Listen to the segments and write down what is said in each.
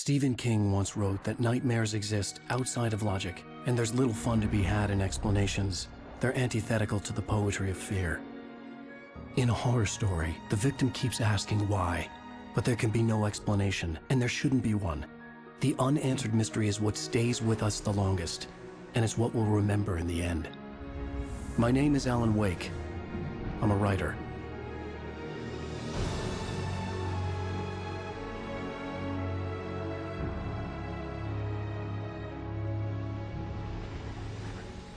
Stephen King once wrote that nightmares exist outside of logic, and there's little fun to be had in explanations. They're antithetical to the poetry of fear. In a horror story, the victim keeps asking why, but there can be no explanation, and there shouldn't be one. The unanswered mystery is what stays with us the longest, and it's what we'll remember in the end. My name is Alan Wake. I'm a writer.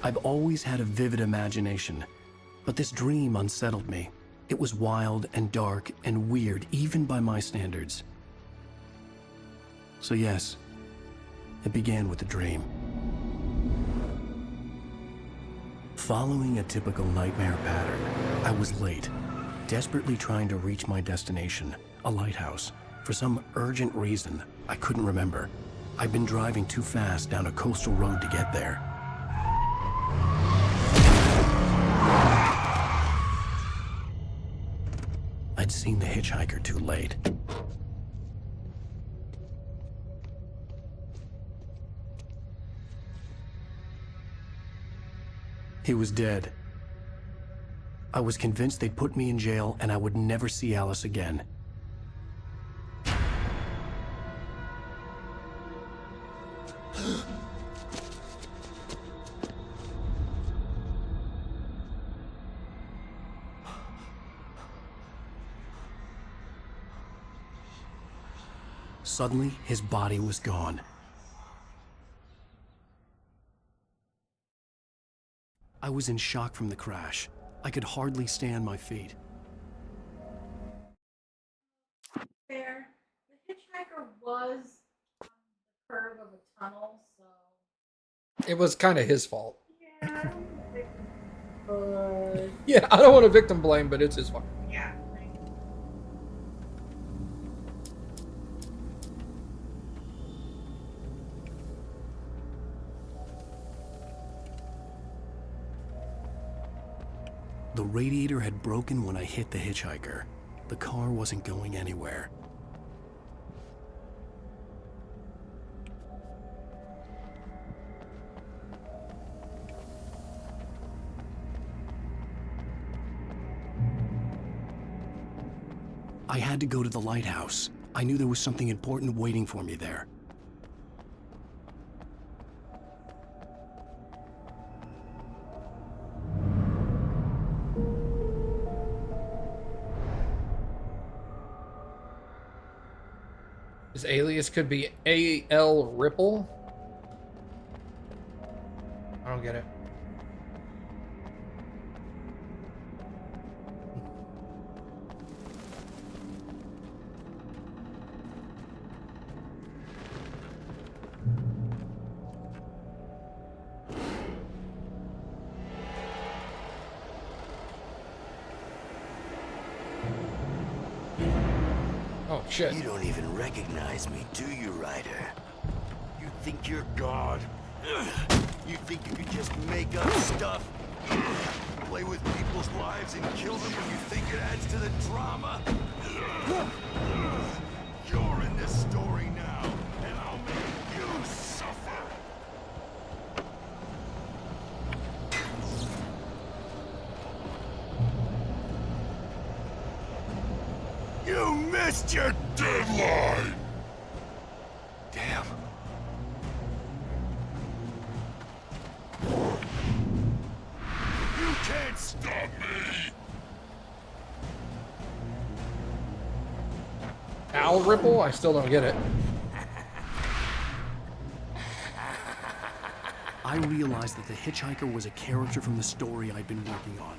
I've always had a vivid imagination, but this dream unsettled me. It was wild and dark and weird, even by my standards. So yes, it began with a dream. Following a typical nightmare pattern, I was late, desperately trying to reach my destination, a lighthouse. For some urgent reason, I couldn't remember. I'd been driving too fast down a coastal road to get there. I'd seen the hitchhiker too late. He was dead. I was convinced they'd put me in jail and I would never see Alice again. Suddenly, his body was gone. I was in shock from the crash. I could hardly stay on my feet. Fair. The hitchhiker was on the curve of a tunnel, so... It was kind of his fault. Yeah, I don't want to victim, but... Yeah, I don't want to victim blame, but it's his fault. Yeah. The radiator had broken when I hit the hitchhiker. The car wasn't going anywhere. I had to go to the lighthouse. I knew there was something important waiting for me there. His alias could be A.L. Ripple. I don't get it. Oh, shit. You don't even recognize me, do you, Ryder? You think you're God? You think you can just make up stuff? Play with people's lives and kill them when you think it adds to the drama? You're in this story now, and I'll make you suffer. You missed your deadline! Damn. You can't stop me! Al Ripple? I still don't get it. I realized that the hitchhiker was a character from the story I'd been working on.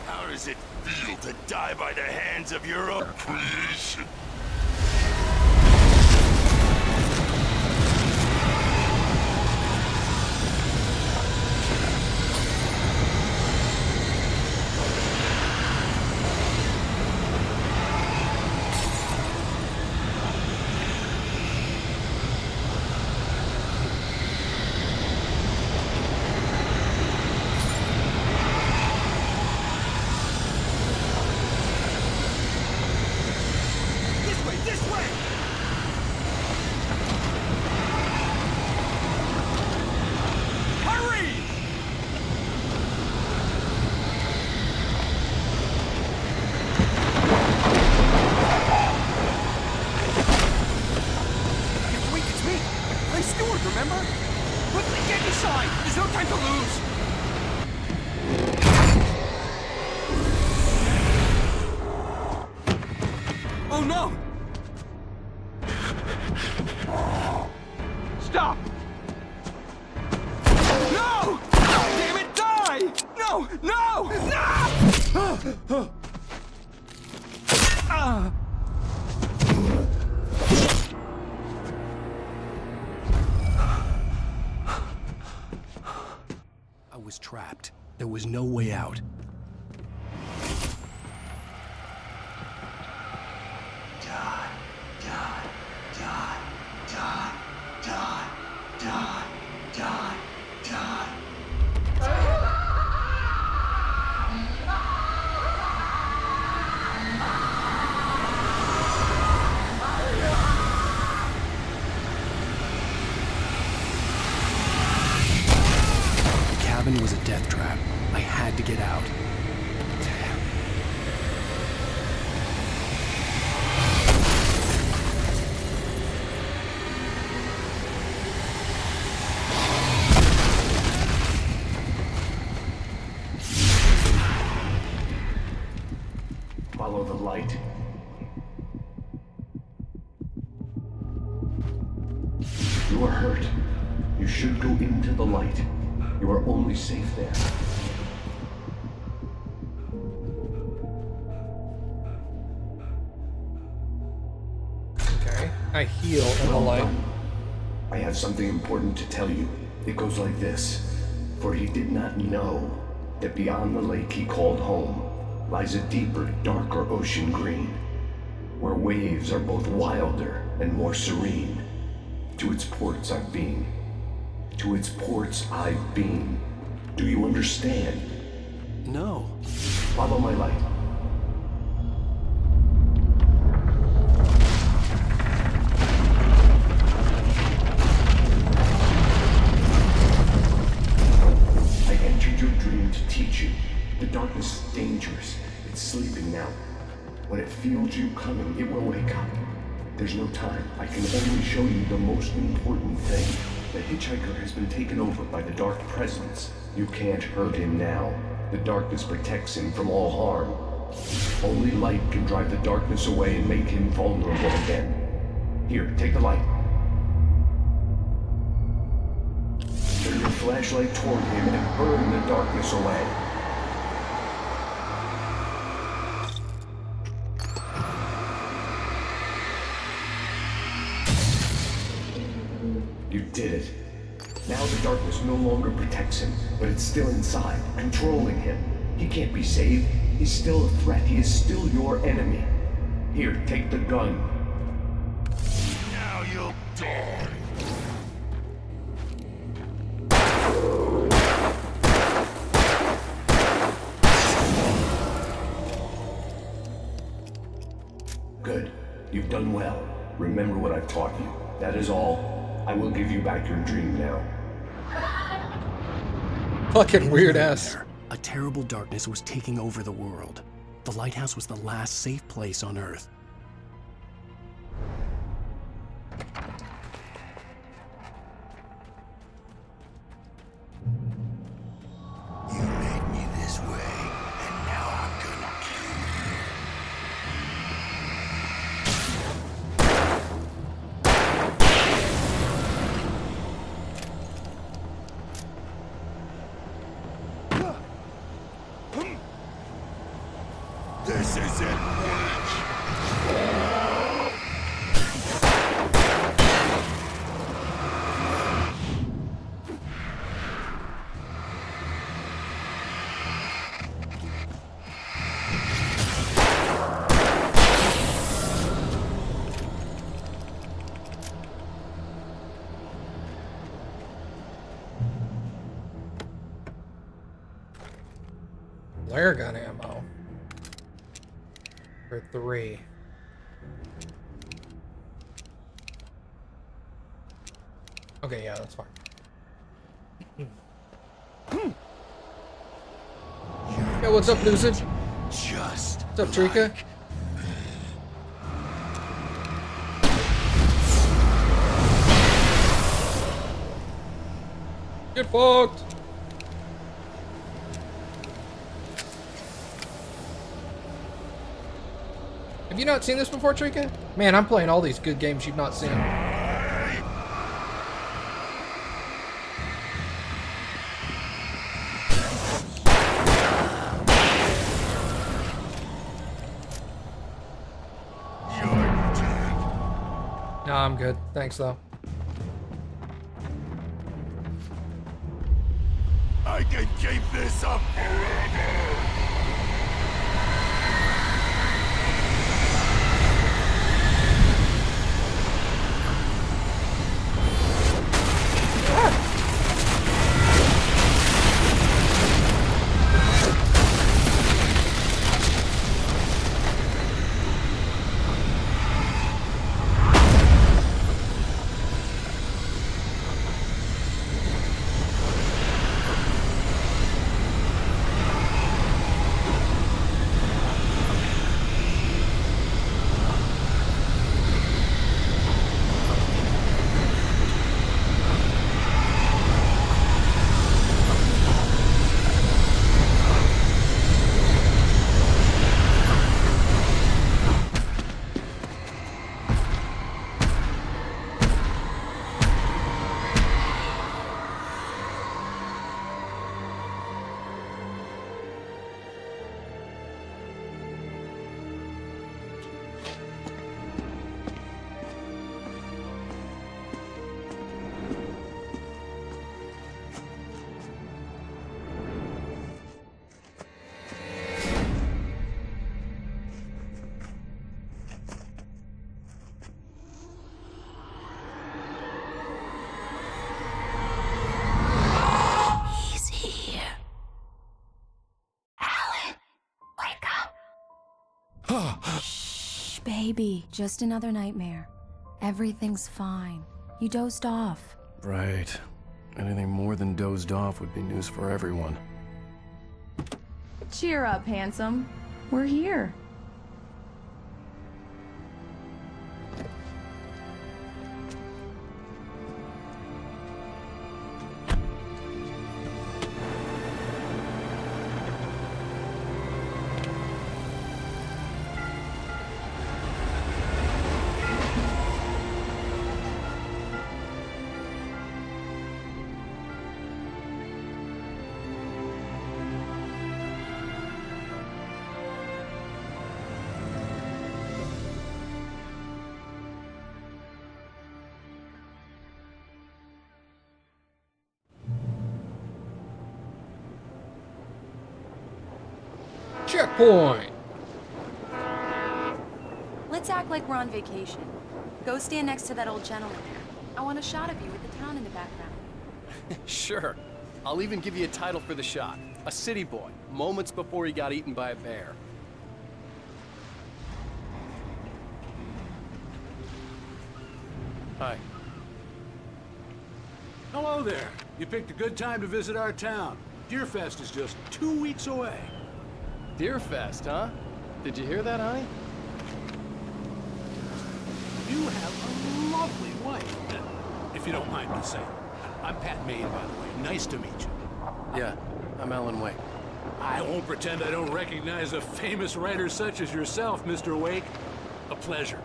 How does it feel to die by the hands of your own creation? no! Stop! No! Damn it, die! No! No! No! I was trapped. There was no way out. The cabin was a death trap. I had to get out. Follow the light. You are hurt. You should go into the light. You are only safe there. Okay. I heal in the light. I have something important to tell you. It goes like this. For he did not know that beyond the lake he called home lies a deeper, darker ocean green, where waves are both wilder and more serene. To its ports I've been. To its ports I've been. Do you understand? No. Follow my light. I entered your dream to teach you. The darkness is dangerous. It's sleeping now. When it feels you coming, it will wake up. There's no time. I can only show you the most important thing. The hitchhiker has been taken over by the dark presence. You can't hurt him now. The darkness protects him from all harm. Only light can drive the darkness away and make him vulnerable again. Here, take the light. Turn your flashlight toward him and burn the darkness away. You did it. Now the darkness no longer protects him, but it's still inside, controlling him. He can't be saved. He's still a threat. He is still your enemy. Here, take the gun. Now you'll die. Good. You've done well. Remember what I've taught you. That is all. I will give you back your dream now. Fucking weird ass. A terrible darkness was taking over the world. The lighthouse was the last safe place on Earth. You made me this way, and now I'm gonna kill you. This isn't work. Flare gun ammo. For 3. Okay, yeah, that's fine. Yo, what's up, Lucid? Just What's up, Trika? Get fucked! Have you not seen this before, Trika? Man, I'm playing all these good games you've not seen. No, I'm good. Thanks, though. I can keep this up forever! Shh, baby. Just another nightmare. Everything's fine. You dozed off. Right. Anything more than dozed off would be news for everyone. Cheer up, handsome. We're here. Checkpoint! Let's act like we're on vacation. Go stand next to that old gentleman there. I want a shot of you with the town in the background. Sure. I'll even give you a title for the shot. A city boy, moments before he got eaten by a bear. Hi. Hello there. You picked a good time to visit our town. Deerfest is just 2 weeks away. Deerfest, huh? Did you hear that, honey? You have a lovely wife, if you don't mind me saying. I'm Pat Maine, by the way. Nice to meet you. Yeah, I'm Alan Wake. I won't pretend I don't recognize a famous writer such as yourself, Mr. Wake. A pleasure.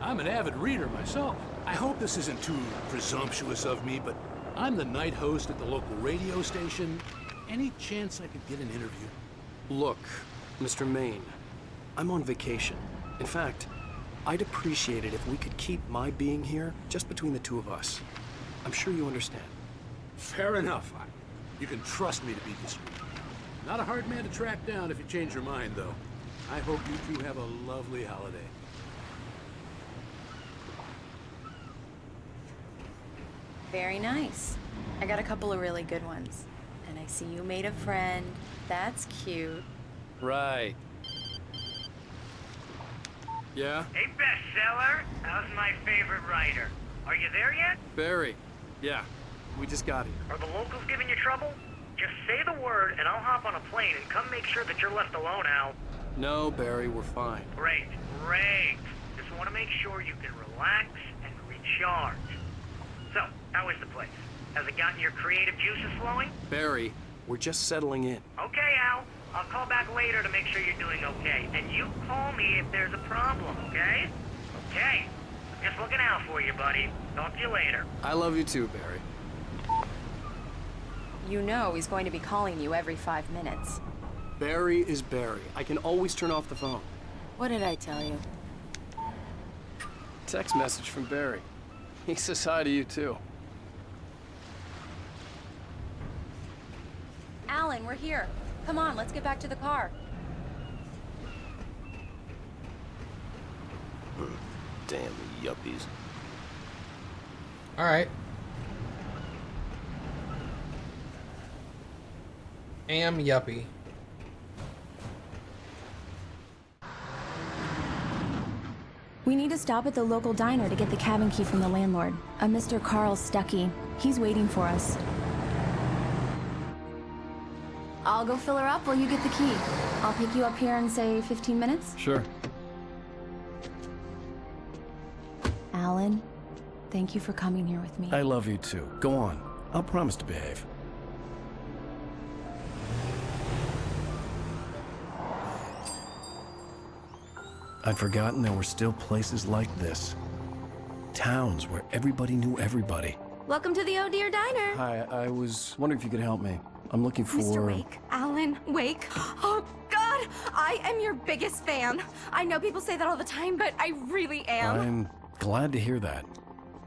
I'm an avid reader myself. I hope this isn't too presumptuous of me, but I'm the night host at the local radio station. Any chance I could get an interview? Look, Mr. Maine, I'm on vacation. In fact, I'd appreciate it if we could keep my being here just between the two of us. I'm sure you understand. Fair enough. You can trust me to be discreet. Not a hard man to track down if you change your mind, though. I hope you two have a lovely holiday. Very nice. I got a couple of really good ones. And I see you made a friend. That's cute. Right. Yeah? Hey, bestseller, how's my favorite writer? Are you there yet? Barry. Yeah, we just got here. Are the locals giving you trouble? Just say the word and I'll hop on a plane and come make sure that you're left alone, Al. No, Barry, we're fine. Great, great. Just want to make sure you can relax and recharge. So, how is the place? Has it gotten your creative juices flowing? Barry, We're just settling in. Okay, Al. I'll call back later to make sure you're doing okay. And you call me if there's a problem, okay? Okay. I'm just looking out for you, buddy. Talk to you later. I love you too, Barry. You know he's going to be calling you every 5 minutes. Barry is Barry. I can always turn off the phone. What did I tell you? Text message from Barry. He says hi to you too. Alan, we're here. Come on, let's get back to the car. Damn yuppies. All right. Am yuppie. We need to stop at the local diner to get the cabin key from the landlord, a Mr. Carl Stuckey. He's waiting for us. I'll go fill her up while you get the key. I'll pick you up here in, say, 15 minutes? Sure. Alan, thank you for coming here with me. I love you too. Go on. I'll promise to behave. I'd forgotten there were still places like this. Towns where everybody knew everybody. Welcome to the Oh Dear Diner. Hi, I was wondering if you could help me. I'm looking for... Mr. Wake, Alan Wake. Oh, God, I am your biggest fan. I know people say that all the time, but I really am. I'm glad to hear that.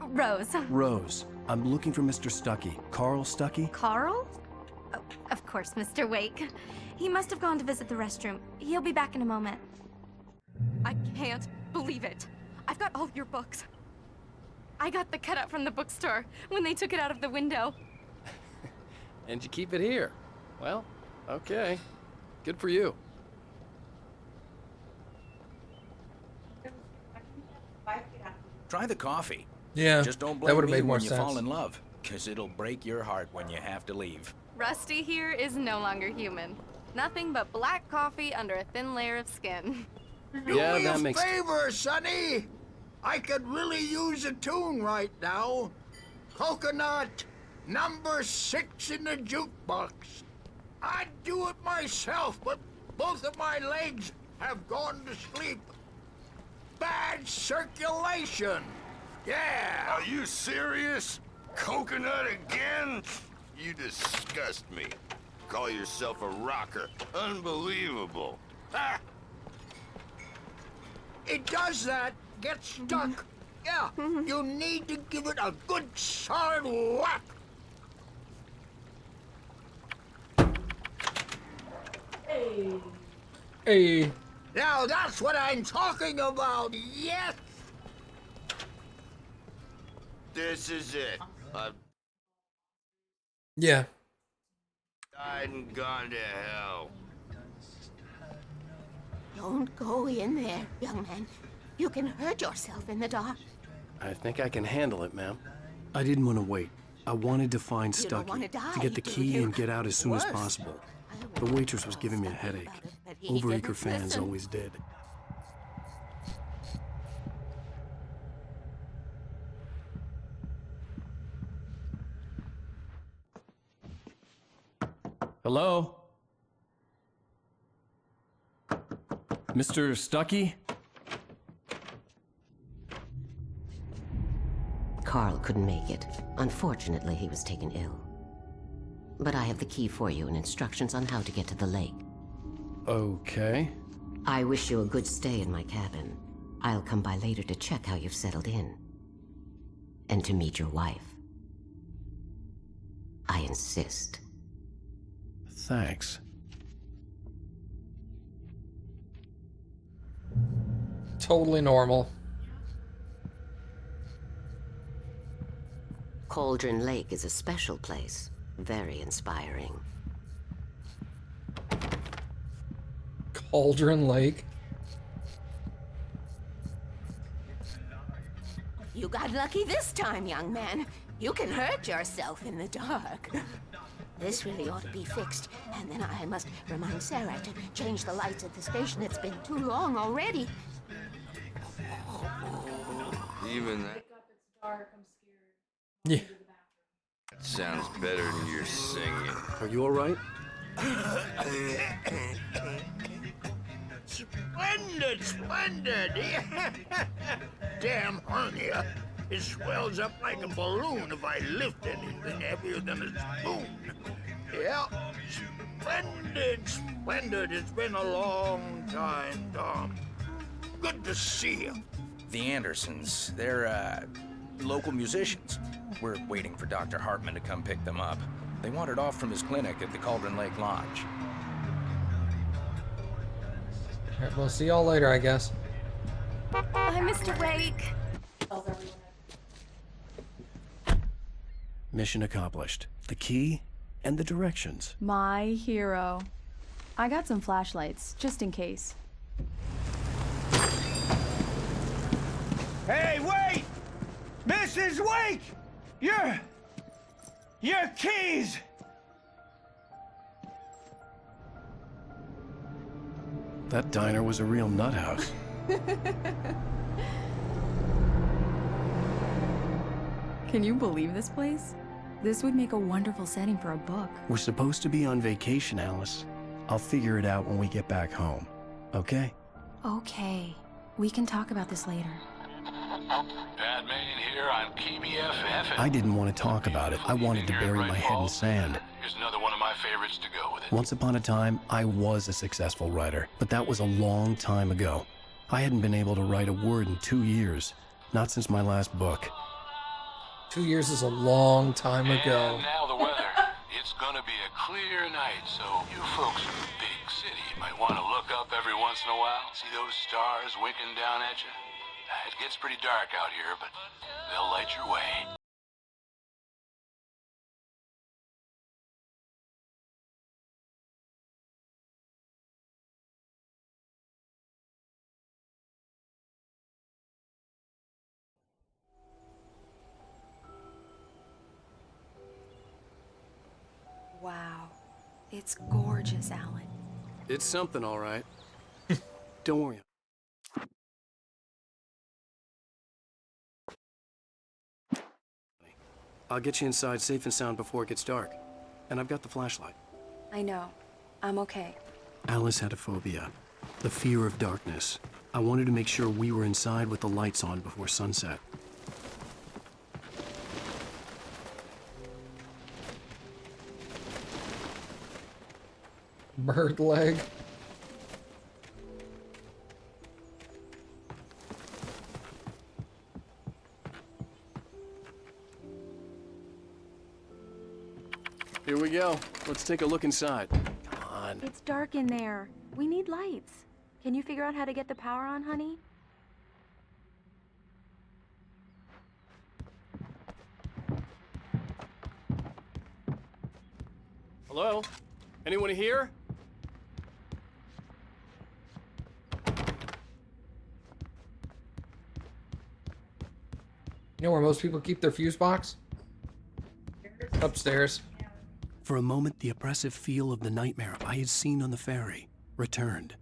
Rose. Rose, I'm looking for Mr. Stuckey. Carl Stuckey? Carl? Oh, of course, Mr. Wake. He must have gone to visit the restroom. He'll be back in a moment. I can't believe it. I've got all your books. I got the cutout from the bookstore when they took it out of the window. And you keep it here. Well, okay. Good for you. Try the coffee. Yeah, Just don't that blame would've me made more when you fall sense. in love, because it'll break your heart when you have to leave. Rusty here is no longer human. Nothing but black coffee under a thin layer of skin. Yeah, that makes... favor, Sonny. I could really use a tune right now. Coconut, number 6 in the jukebox. I'd do it myself, but both of my legs have gone to sleep. Bad circulation. Yeah. Are you serious? Coconut again? You disgust me. Call yourself a rocker. Unbelievable. Ha! It does that. Get stuck. Yeah, you need to give it a good solid whack. Hey. Now that's what I'm talking about. Yes. This is it. I've Yeah. died and gone to hell. Don't go in there, young man. You can hurt yourself in the dark. I think I can handle it, ma'am. I didn't want to wait. I wanted to find You don't Stuckey, wanna die, to get the do key you? and get out as soon as Worse. possible. The waitress was giving me a headache. but he Overeager didn't fans listen. always did. Hello? Mr. Stuckey? Carl couldn't make it. Unfortunately, he was taken ill. But I have the key for you and instructions on how to get to the lake. Okay. I wish you a good stay in my cabin. I'll come by later to check how you've settled in. And to meet your wife. I insist. Thanks. Totally normal. Cauldron Lake is a special place. Very inspiring. Cauldron Lake. You got lucky this time, young man. You can hurt yourself in the dark. This really ought to be fixed, and then I must remind Sarah to change the lights at the station. It's been too long already. Even that. Wake up, it's dark, I'm scared. Yeah. Go to the bathroom. Sounds better than your singing. Are you all right? Splendid, splendid! Damn hernia. It swells up like a balloon if I lift anything heavier than a spoon. Yeah, splendid, splendid. It's been a long time, Tom. Good to see you. The Andersons, they're, local musicians. We're waiting for Dr. Hartman to come pick them up. They wandered off from his clinic at the Cauldron Lake Lodge. Alright, we'll see y'all later, I guess. Bye, Mr. Wake. Mission accomplished. The key and the directions. My hero. I got some flashlights, just in case. Hey, wait! Mrs. Wake! Your keys! That diner was a real nut house. Can you believe this place? This would make a wonderful setting for a book. We're supposed to be on vacation, Alice. I'll figure it out when we get back home. Okay? Okay. We can talk about this later. Pat Main here on KBFF. I didn't want to talk about it. I wanted to bury my head in sand. Here's another one of my favorites to go with it. Once upon a time, I was a successful writer, but that was a long time ago. I hadn't been able to write a word in 2 years. Not since my last book. 2 years is a long time ago. And now the weather. It's gonna be a clear night, so you folks in the big city might want to look up every once in a while. See those stars winking down at you? It gets pretty dark out here, but they'll light your way. Wow. It's gorgeous, Alan. It's something, all right. Don't worry. I'll get you inside safe and sound before it gets dark. And I've got the flashlight. I know. I'm okay. Alice had a phobia. The fear of darkness. I wanted to make sure we were inside with the lights on before sunset. Bird leg. Here we go. Let's take a look inside. Come on. It's dark in there. We need lights. Can you figure out how to get the power on, honey? Hello? Anyone here? You know where most people keep their fuse box? Upstairs. For a moment, the oppressive feel of the nightmare I had seen on the ferry returned.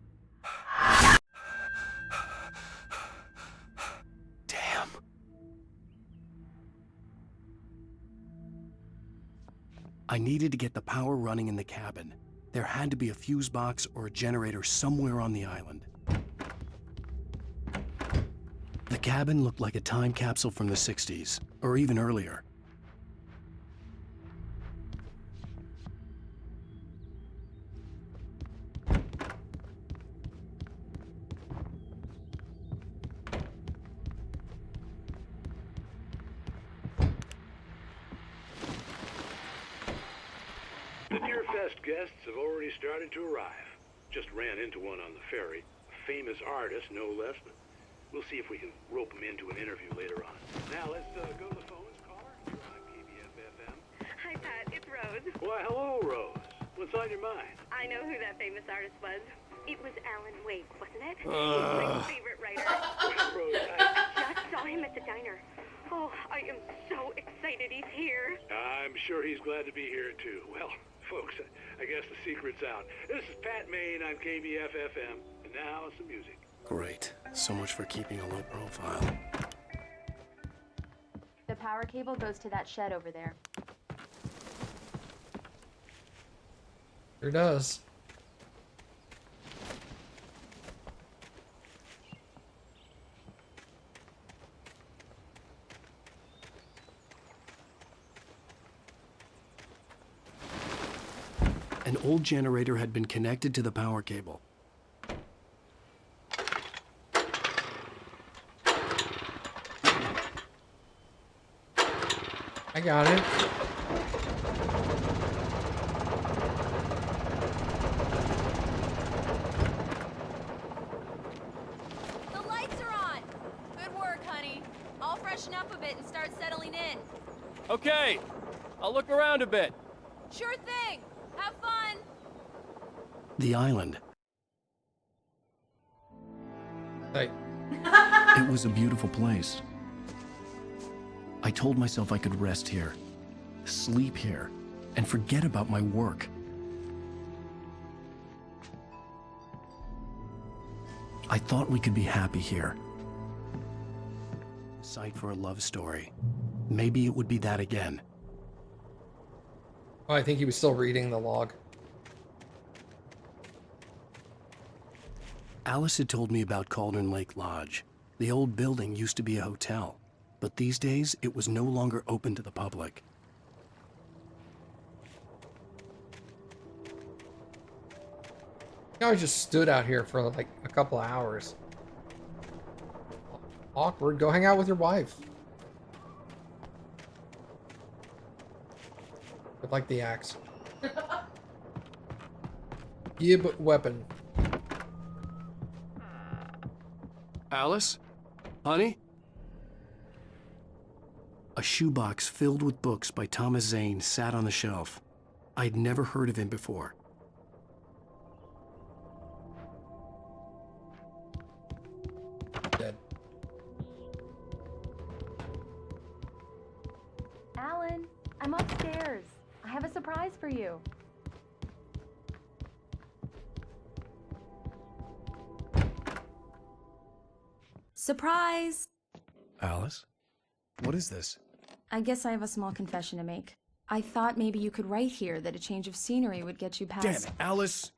Damn. I needed to get the power running in the cabin. There had to be a fuse box or a generator somewhere on the island. The cabin looked like a time capsule from the 60s, or even earlier. The Deer Fest guests have already started to arrive. Just ran into one on the ferry. A famous artist, no less. But we'll see if we can rope him into an interview later on. Now let's go to the phones. Caller, you're on KBFFM. Hi, Pat. It's Rose. Why, hello, Rose. What's on your mind? I know who that famous artist was. It was Alan Wake, wasn't it? He's my favorite writer. Rose, I just saw him at the diner. Oh, I am so excited he's here. I'm sure he's glad to be here, too. Well, folks, I guess the secret's out. This is Pat Main on KBFFM. And now some music. Great. So much for keeping a low profile. The power cable goes to that shed over there. Sure does. An old generator had been connected to the power cable. I got it. The lights are on. Good work, honey. I'll freshen up a bit and start settling in. Okay, I'll look around a bit. Sure thing. Have fun. The island. Hey. It was a beautiful place. I told myself I could rest here, sleep here, and forget about my work. I thought we could be happy here. Site for a love story. Maybe it would be that again. Oh, I think he was still reading the log. Alice had told me about Cauldron Lake Lodge. The old building used to be a hotel, but these days it was no longer open to the public. I just stood out here for like a couple of hours. Awkward. Go hang out with your wife. But like the axe. Gib weapon. Alice? Honey? A shoebox filled with books by Thomas Zane sat on the shelf. I'd never heard of him before. Dead. Alan, I'm upstairs. I have a surprise for you. Surprise! Alice? What is this? I guess I have a small confession to make. I thought maybe you could write here that a change of scenery would get you past... Damn it, Alice!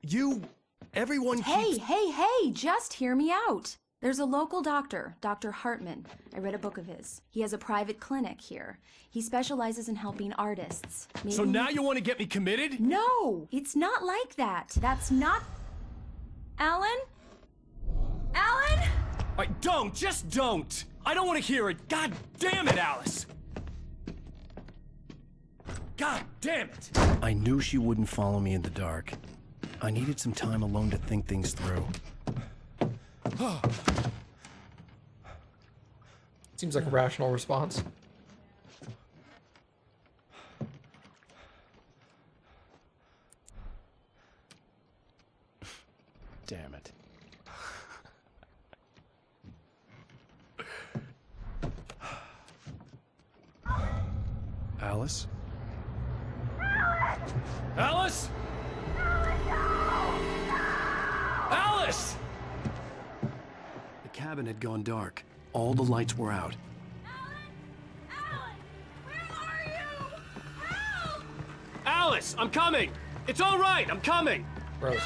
Everyone keeps... Hey, just hear me out! There's a local doctor, Dr. Hartman. I read a book of his. He has a private clinic here. He specializes in helping artists. Maybe... So now you want to get me committed? No! It's not like that. That's not... Alan? Alan? Just don't! I don't want to hear it! God damn it, Alice! God damn it! I knew she wouldn't follow me in the dark. I needed some time alone to think things through. Seems like a rational response. Damn it. Alice? Alice? Alice! The cabin had gone dark. All the lights were out. Alice, I'm coming! It's all right, I'm coming! Gross.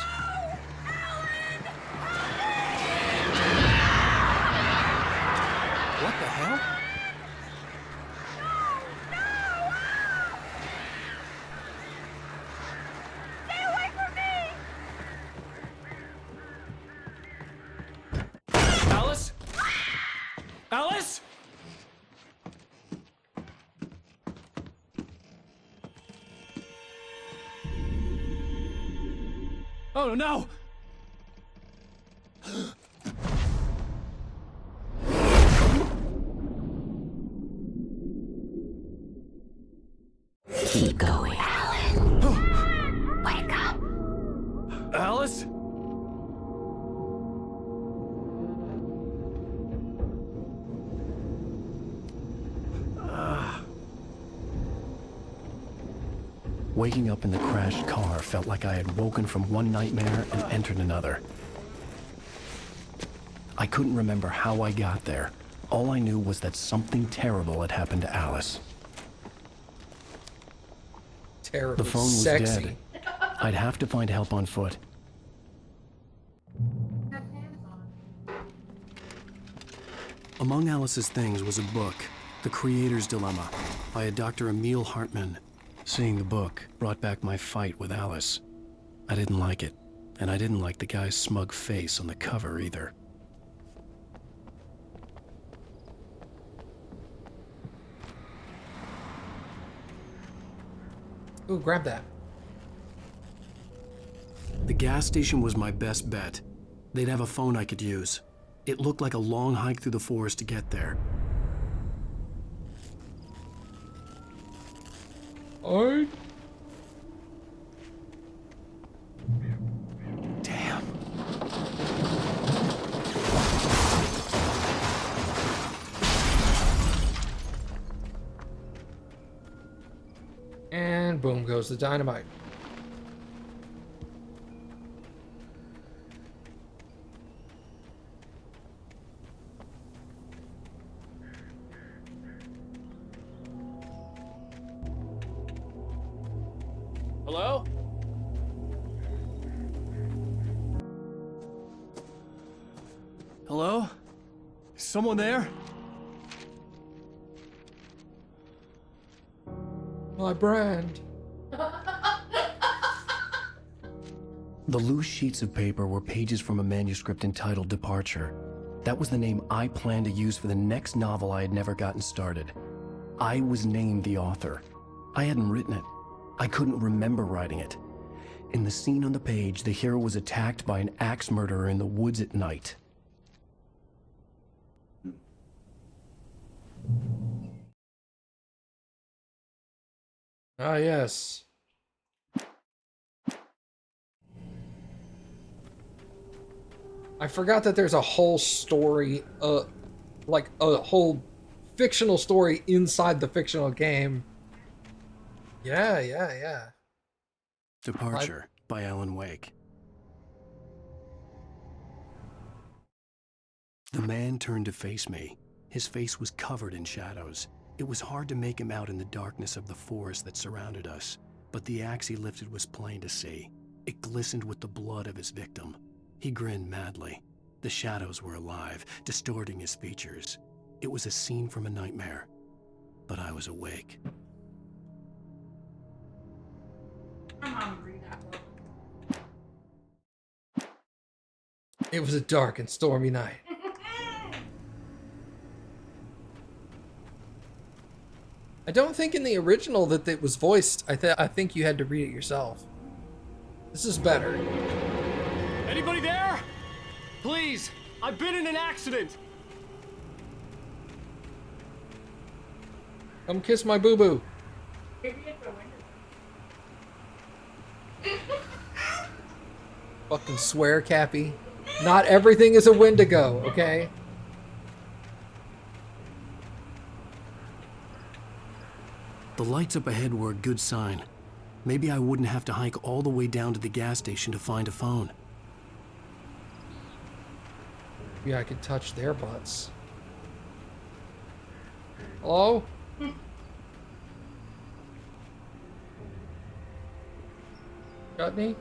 What the hell? Stay away from me! Alice? Alice? Oh no! Keep going, Alan. Wake up. Alice? Waking up in the crashed car felt like I had woken from one nightmare and entered another. I couldn't remember how I got there. All I knew was that something terrible had happened to Alice. Terrible. The phone was Sexy. dead. I'd have to find help on foot. Among Alice's things was a book, The Creator's Dilemma, by a Dr. Emil Hartmann. Seeing the book brought back my fight with Alice. I didn't like it, and I didn't like the guy's smug face on the cover either. Ooh, grab that. The gas station was my best bet. They'd have a phone I could use. It looked like a long hike through the forest to get there. Alright. Damn. And boom goes the dynamite. Hello? Hello? Someone there? My brand. The loose sheets of paper were pages from a manuscript entitled Departure. That was the name I planned to use for the next novel I had never gotten started. I was named the author. I hadn't written it. I couldn't remember writing it. In the scene on the page, the hero was attacked by an axe murderer in the woods at night. Ah, yes. I forgot that there's a whole story, like a whole fictional story inside the fictional game. Yeah. Departure by Alan Wake. The man turned to face me. His face was covered in shadows. It was hard to make him out in the darkness of the forest that surrounded us, but the axe he lifted was plain to see. It glistened with the blood of his victim. He grinned madly. The shadows were alive, distorting his features. It was a scene from a nightmare, but I was awake. It was a dark and stormy night. I don't think in the original that it was voiced. I think you had to read it yourself. This is better. Anybody there? Please, I've been in an accident. Come kiss my boo-boo. Fucking swear, Cappy. Not everything is a Wendigo, okay? The lights up ahead were a good sign. Maybe I wouldn't have to hike all the way down to the gas station to find a phone. Yeah, I could touch their butts. Hello? Got any?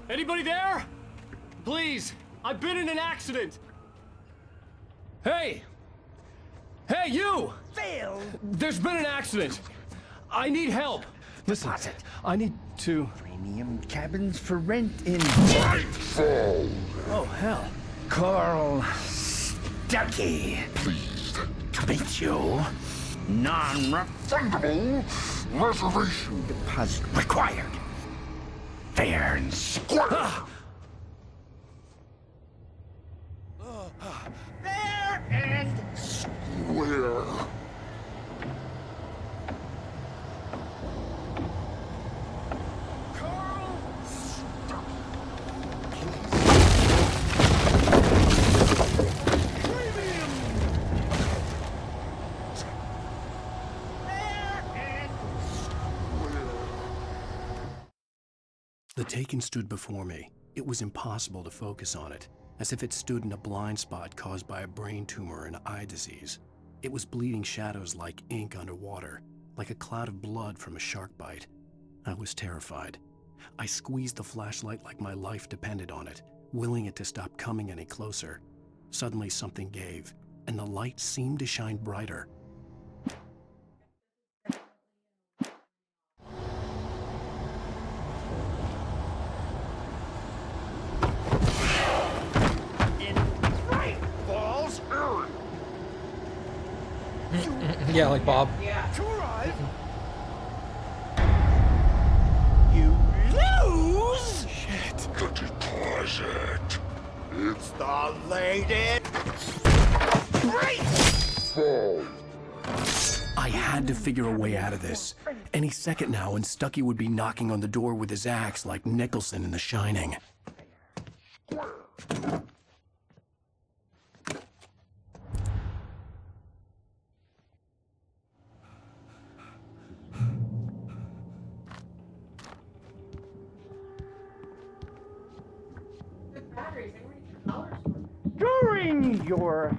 Anybody there? Please, I've been in an accident. Hey! Hey, you! Phil! There's been an accident. I need help. Listen, I need to... Premium cabins for rent in Nightfall. Oh, hell. Carl Stuckey. Pleased to meet you. Non-refundable reservation deposit required. Fair and square. Fair and square. The Taken stood before me. It was impossible to focus on it. as if it stood in a blind spot caused by a brain tumor and eye disease. It was bleeding shadows like ink underwater, like a cloud of blood from a shark bite. I was terrified. I squeezed the flashlight like my life depended on it, willing it to stop coming any closer. Suddenly something gave, and the light seemed to shine brighter. Yeah, like Bob. Yeah. You lose! Shit. Could you pause it? It's the latest. I had to figure a way out of this. Any second now, and Stucky would be knocking on the door with his axe like Nicholson in The Shining. During your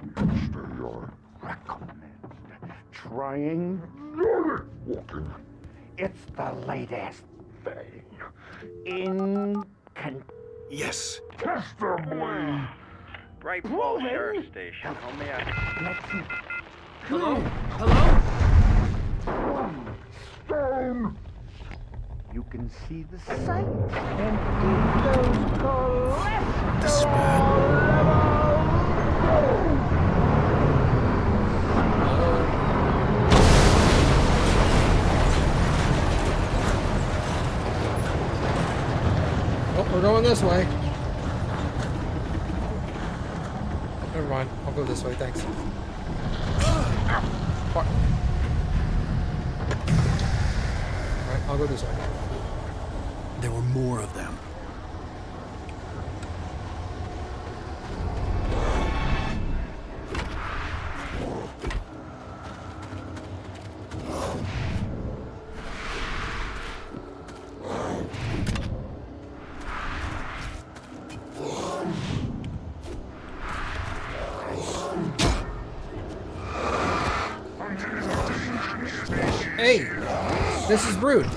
recommend trying walking. It's the latest thing in Yes. contestably. Bright Falls Sheriff Station. How may I? Hello? Hello? Stone. You can see the sight and keep those cholesterol Oh, we're going this way. Never mind. I'll go this way, thanks. Alright, I'll go this way. There were more of them. Hey, this is Brood. My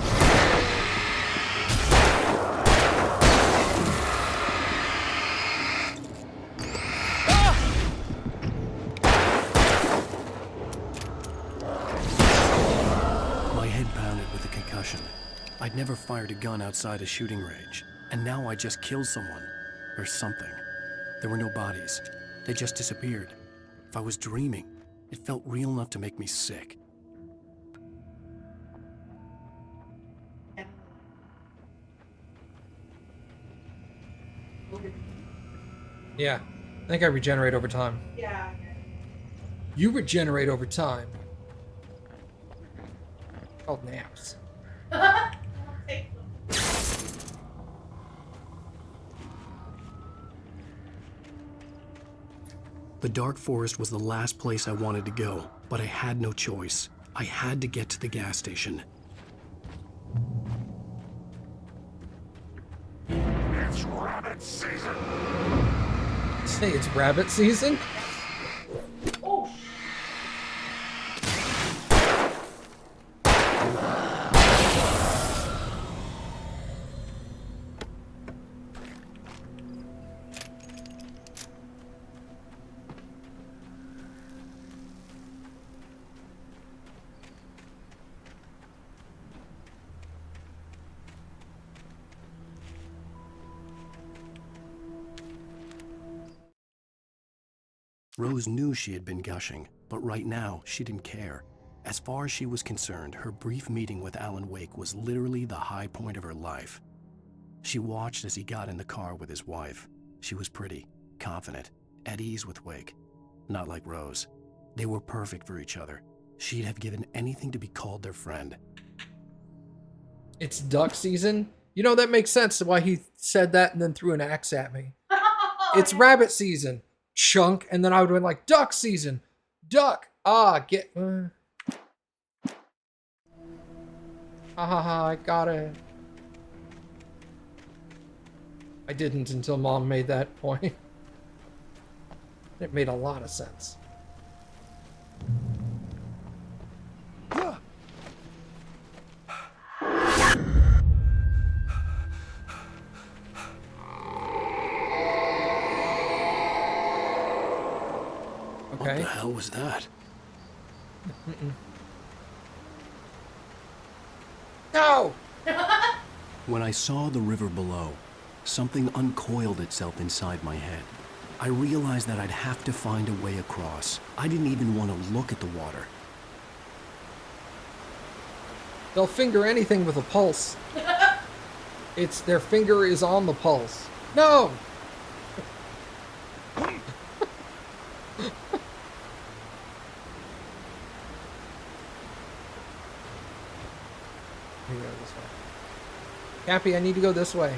head pounded with a concussion. I'd never fired a gun outside a shooting range, and now I just killed someone. Or something. There were no bodies. They just disappeared. If I was dreaming, it felt real enough to make me sick. Yeah, I think I regenerate over time. Yeah. You regenerate over time. Called naps. The dark forest was the last place I wanted to go, but I had no choice. I had to get to the gas station. It's rabbit season. Say it's rabbit season? Oh. Rose knew she had been gushing, but right now, she didn't care. As far as she was concerned, her brief meeting with Alan Wake was literally the high point of her life. She watched as he got in the car with his wife. She was pretty, confident, at ease with Wake. Not like Rose. They were perfect for each other. She'd have given anything to be called their friend. It's duck season? You know, that makes sense why he said that and then threw an axe at me. It's rabbit season. Chunk, and then I would have been like, duck season. Duck. Get. Ha ha ha, I got it. I didn't until Mom made that point. It made a lot of sense. What the hell was that? No! When I saw the river below, something uncoiled itself inside my head. I realized that I'd have to find a way across. I didn't even want to look at the water. They'll finger anything with a pulse. Their finger is on the pulse. No! Let me go this way. Cappy, I need to go this way.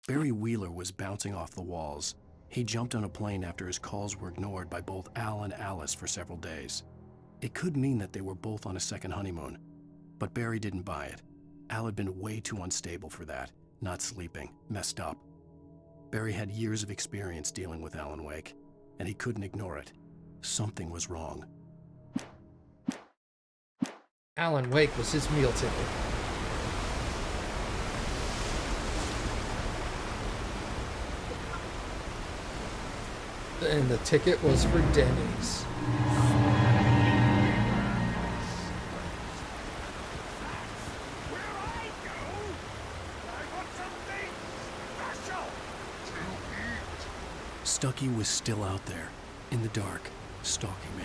Barry Wheeler was bouncing off the walls. He jumped on a plane after his calls were ignored by both Al and Alice for several days. It could mean that they were both on a second honeymoon, but Barry didn't buy it. Al had been way too unstable for that, not sleeping, messed up. Barry had years of experience dealing with Alan Wake, and he couldn't ignore it. Something was wrong. Alan Wake was his meal ticket. And the ticket was for Denny's. Stucky was still out there, in the dark, stalking me.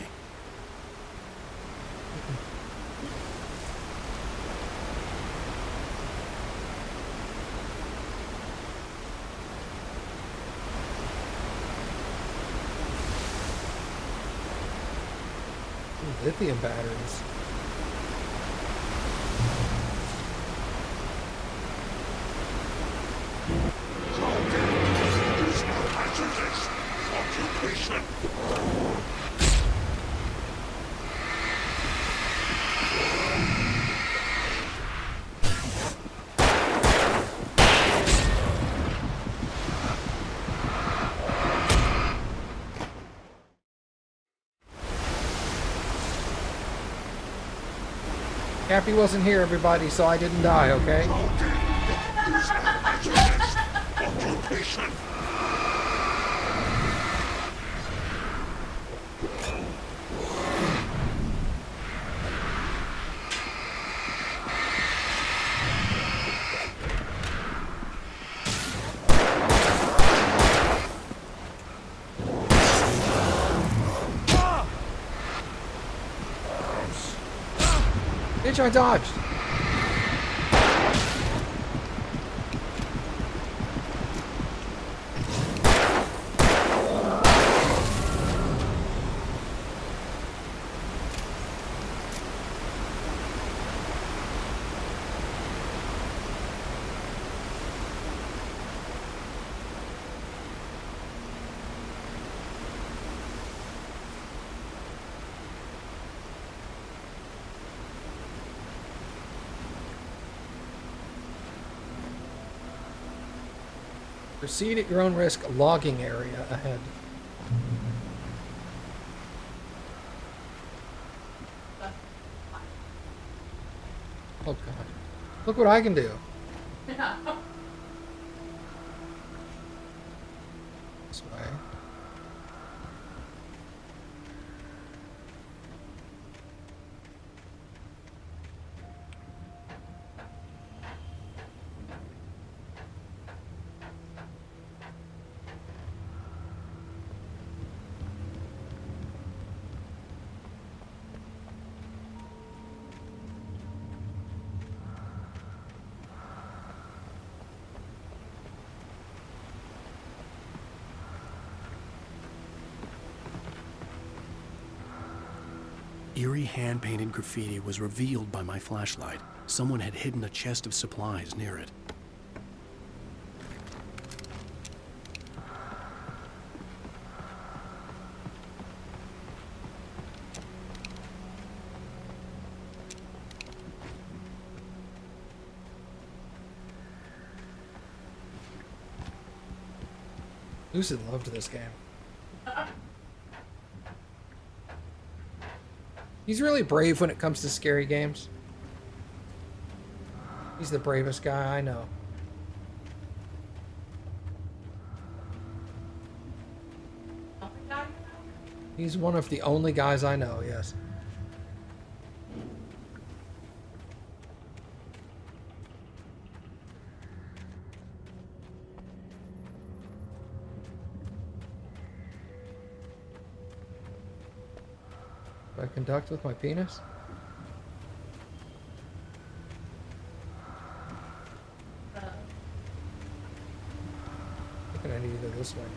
Lithium batteries. Occupation. Cappy wasn't here, everybody, so I didn't die, okay? Occupation. Bitch, I dodged. Proceed at your own risk. Logging area ahead. Oh god. Look what I can do. This way. Eerie hand-painted graffiti was revealed by my flashlight. Someone had hidden a chest of supplies near it. Lucid loved this game. He's really brave when it comes to scary games. He's the bravest guy I know. He's one of the only guys I know, yes. Do I conduct with my penis? I think I need to go this way now.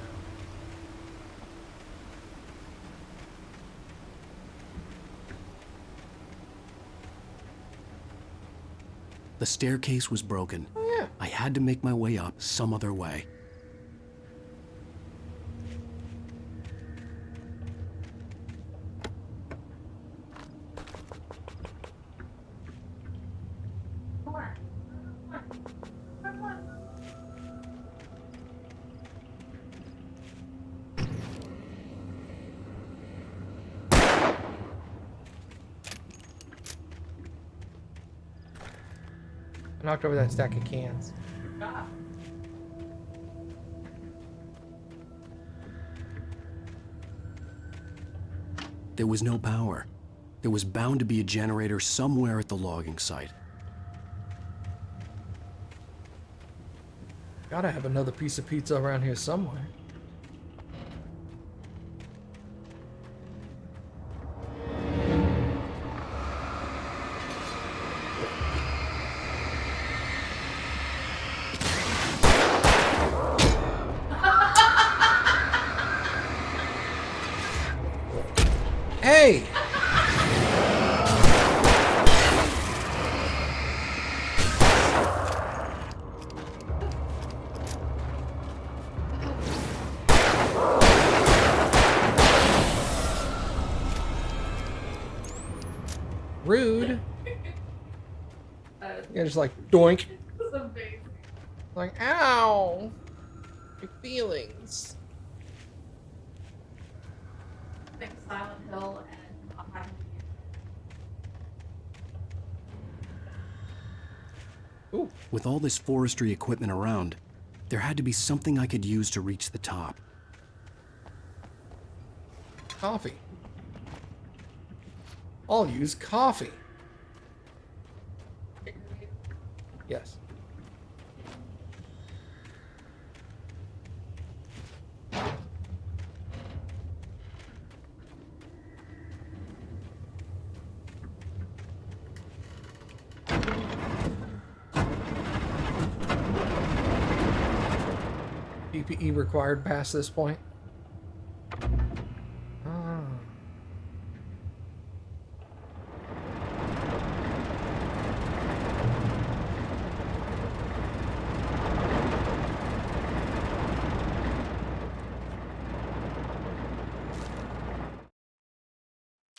The staircase was broken. Oh, yeah. I had to make my way up some other way. I knocked over that stack of cans. There was no power. There was bound to be a generator somewhere at the logging site. Gotta have another piece of pizza around here somewhere. Hey! Rude. Yeah, just like doink. That's amazing. Like, ow! My feelings. I think Silent Hill and Ohio. Ooh. With all this forestry equipment around, there had to be something I could use to reach the top. Coffee. I'll use coffee. Yes. PPE required past this point. Ah.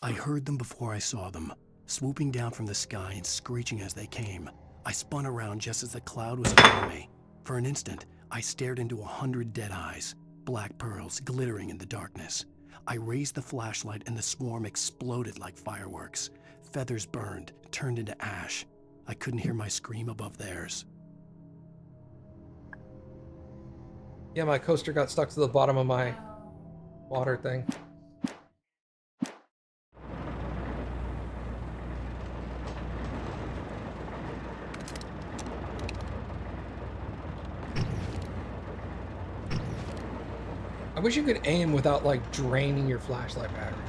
I heard them before I saw them, swooping down from the sky and screeching as they came. I spun around just as the cloud was upon me. For an instant, I stared into 100 dead eyes, black pearls glittering in the darkness. I raised the flashlight and the swarm exploded like fireworks. Feathers burned, turned into ash. I couldn't hear my scream above theirs. Yeah, my coaster got stuck to the bottom of my water thing. I wish you could aim without, like, draining your flashlight batteries.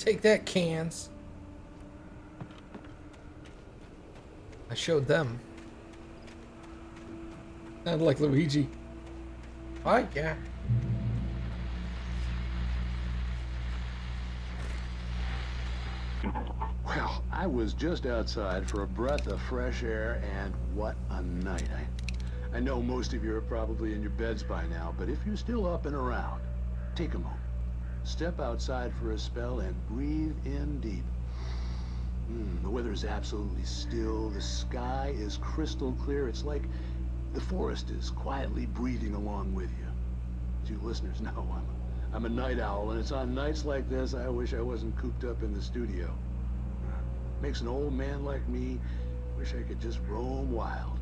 Take that, cans. I showed them. Sounded like Luigi. What? Yeah. Well, I was just outside for a breath of fresh air, and what a night. I know most of you are probably in your beds by now, but if you're still up and around, take a moment. Step outside for a spell and breathe in deep. The weather is absolutely still. The sky is crystal clear. It's like the forest is quietly breathing along with you. As you listeners know, I'm a night owl, and it's on nights like this I wish I wasn't cooped up in the studio. Makes an old man like me wish I could just roam wild.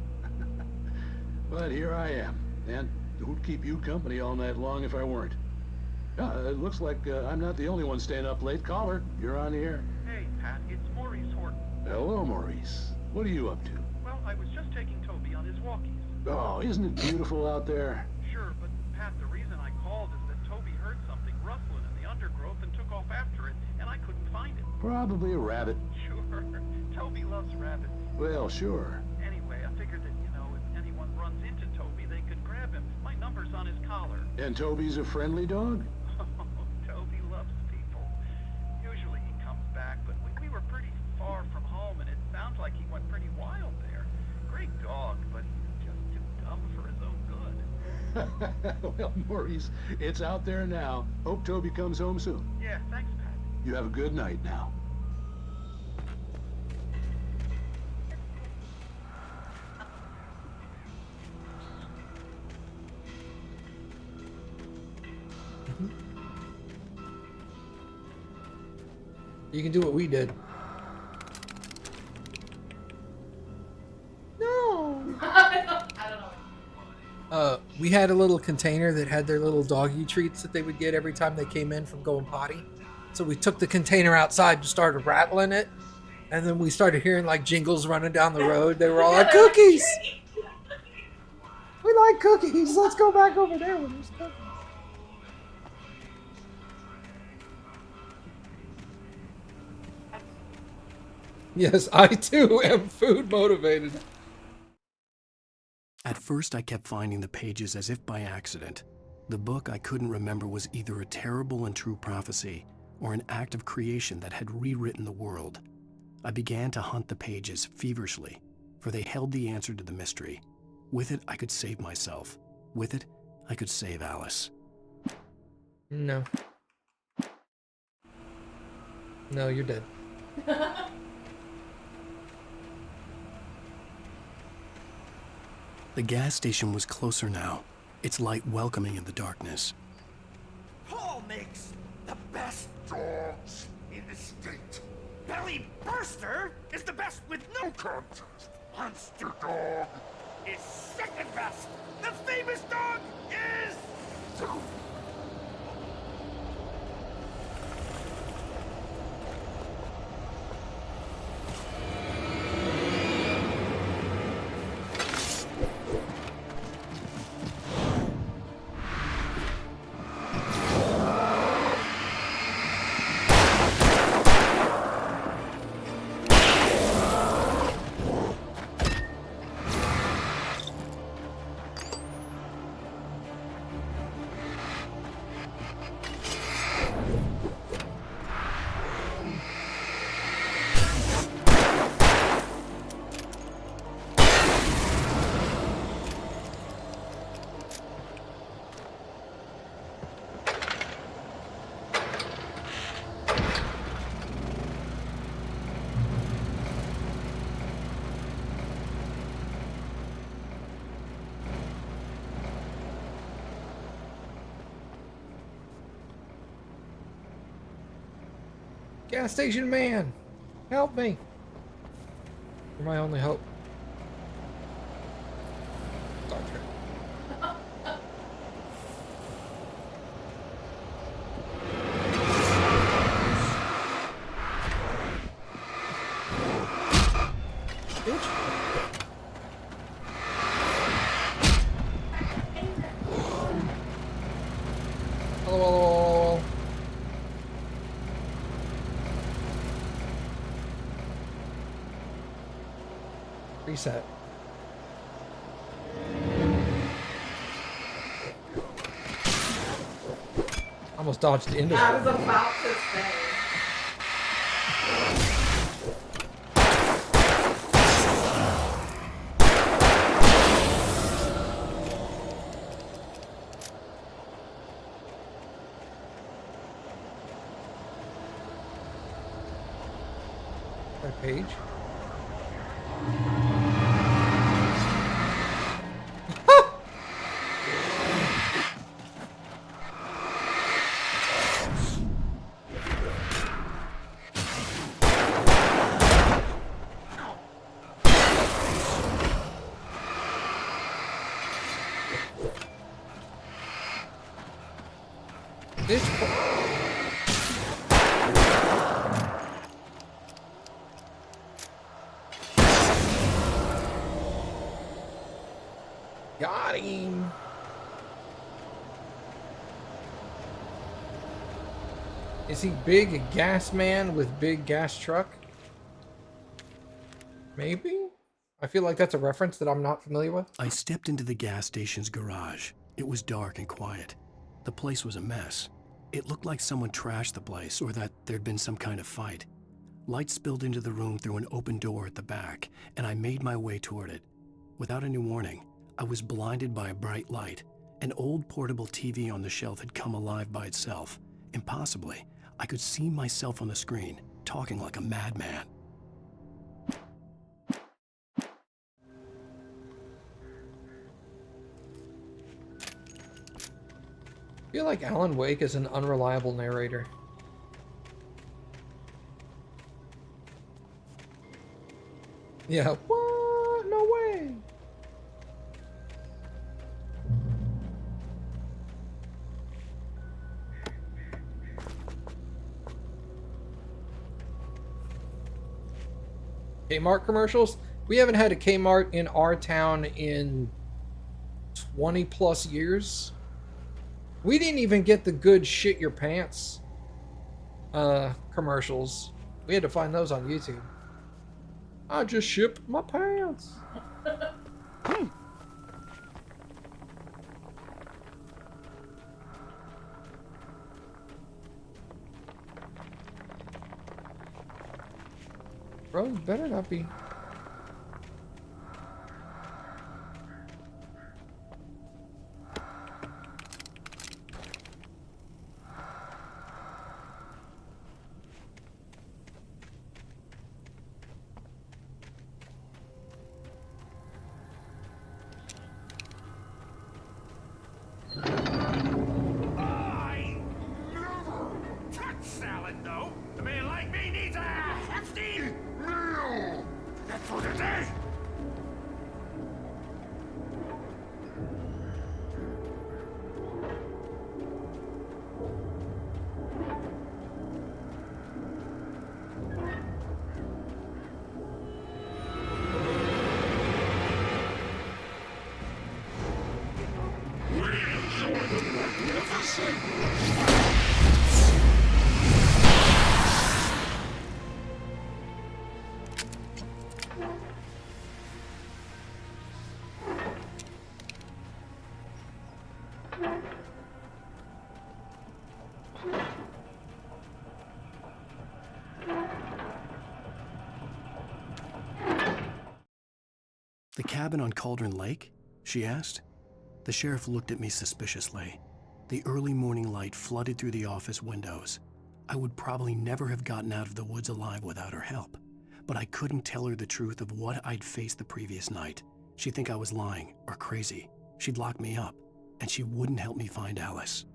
But here I am, and who'd keep you company all night long if I weren't? It looks like I'm not the only one staying up late. Caller, you're on the air. Hey, Pat, it's Maurice Horton. Hello, Maurice. What are you up to? Well, I was just taking Toby on his walkies. Oh, isn't it beautiful out there? Sure, but Pat, the reason I called is that Toby heard something rustling in the undergrowth and took off after it, and I couldn't find it. Probably a rabbit. Sure. Toby loves rabbits. Well, sure. Anyway, I figured that, if anyone runs into Toby, they could grab him. My number's on his collar. And Toby's a friendly dog? Toby loves people. Usually he comes back, but we were pretty far from home, and it sounds like he went pretty wild there. Great dog, but just too dumb for his own good. Well, Maurice, it's out there now. Hope Toby comes home soon. Yeah, thanks, Pat. You have a good night now. You can do what we did. No. I don't know. We had a little container that had their little doggy treats that they would get every time they came in from going potty. So we took the container outside and started rattling it. And then we started hearing like jingles running down the road. They were all like, cookies! We like cookies. Let's go back over there when there's cookies. Yes, I too am food motivated. At first, I kept finding the pages as if by accident. The book I couldn't remember was either a terrible and true prophecy or an act of creation that had rewritten the world. I began to hunt the pages feverishly, for they held the answer to the mystery. With it, I could save myself. With it, I could save Alice. No. No, you're dead. The gas station was closer now, its light welcoming in the darkness. Paul makes the best dogs in the state. Belly Burster is the best with no contest. Monster Dog is second best. The famous dog is... Gas station man, help me. You're my only hope. Star Trek. Hello, hello, hello, hello. Reset. Almost dodged into I it. was about to say. Right page. This got him. Is he big, a gas man with big gas truck? Maybe? I feel like that's a reference that I'm not familiar with. I stepped into the gas station's garage. It was dark and quiet. The place was a mess. It looked like someone trashed the place or that there'd been some kind of fight. Light spilled into the room through an open door at the back, and I made my way toward it. Without any warning, I was blinded by a bright light. An old portable TV on the shelf had come alive by itself. Impossibly, I could see myself on the screen, talking like a madman. I feel like Alan Wake is an unreliable narrator. Yeah, what? No way. Kmart commercials? We haven't had a Kmart in our town in 20 plus years. We didn't even get the good shit your pants commercials. We had to find those on YouTube. I just shipped my pants. Bro, you better not be. Salad, though. A man like me needs a hefty meal. That's for today. The cabin on Cauldron Lake? She asked. The sheriff looked at me suspiciously. The early morning light flooded through the office windows. I would probably never have gotten out of the woods alive without her help, but I couldn't tell her the truth of what I'd faced the previous night. She'd think I was lying or crazy. She'd lock me up, and she wouldn't help me find Alice.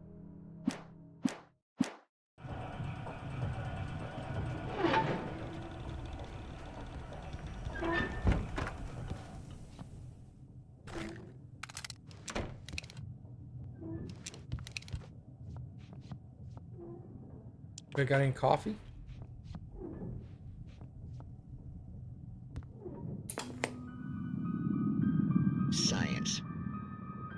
We got any coffee? Science.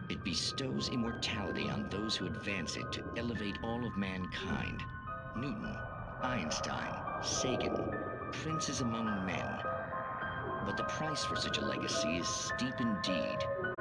It bestows immortality on those who advance it to elevate all of mankind. Newton, Einstein, Sagan, princes among men. But the price for such a legacy is steep indeed.